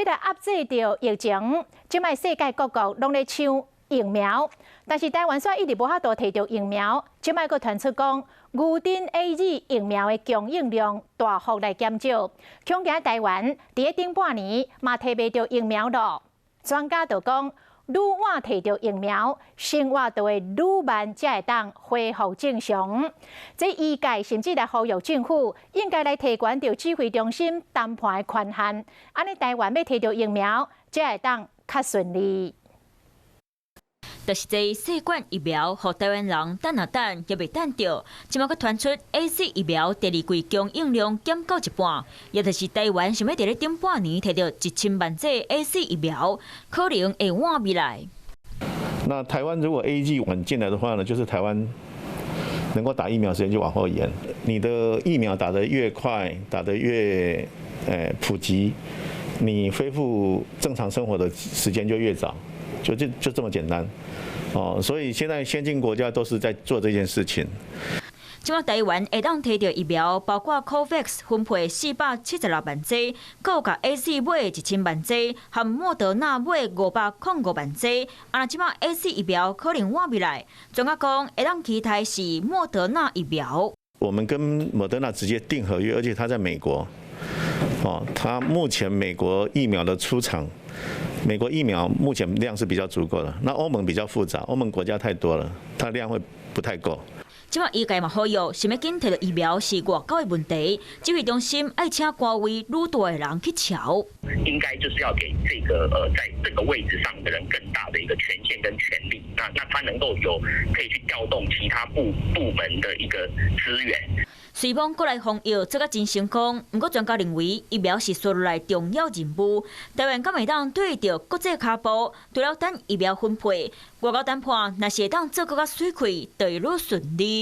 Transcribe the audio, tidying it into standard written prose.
为了压制着疫情，即卖世界各国拢咧抢疫苗，但是台湾煞一直无法度摕到疫苗。即卖佫传出讲，牛津 AZ 疫苗的供应量大幅来减少，恐惊台湾伫咧顶半年嘛摕袂到疫苗咯。专家就讲，愈晚摕到疫苗，生活就会愈慢，才会当恢复正常。这医界甚至来呼吁政府应该来提悬到指挥中心谈判的权限，安尼台湾要摕到疫苗，才会当较顺利。就是这新冠疫苗，互台湾人等啊等也未等到，即马佫传出 AZ 疫苗第二季供应量减到一半，也就是台湾想要伫咧顶半年摕到1000万剂 AZ 疫苗，可能会晚未来。那台湾如果 AZ 晚进来的话呢，就是台湾能够打疫苗时间就往后延。你的疫苗打得越快，打得越普及，你恢复正常生活的时间就越早，就这么简单。所以现在先进国家都是在做这件事情。即马台湾会当摕到疫苗，包括 COVAX 分配476万剂，佮有甲 AZ 买1000万剂，和莫德纳买505万剂。那即马 AZ 疫苗可能晚未来，专家讲会当期待是莫德纳疫苗。我们跟莫德纳直接订合约，而且他在美国。它目前美国疫苗的出厂，美国疫苗目前量是比较足够的。那欧盟比较复杂，欧盟国家太多了，它量会不太够。即马医界嘛呼吁，想要紧摕到疫苗是外交的问题，指挥中心爱请官位愈大的人去瞧。应该就是要给这个在这个位置上的人更大的一个权限跟权利，那他能够可以去调动其他部门的一个资源。随邦过来防疫做甲真成功，不过专家认为疫苗是所来重要任务。台湾敢会当对着国际脚步，除了等疫苗分配，外交谈判若是会当做更加水开，就会愈顺利。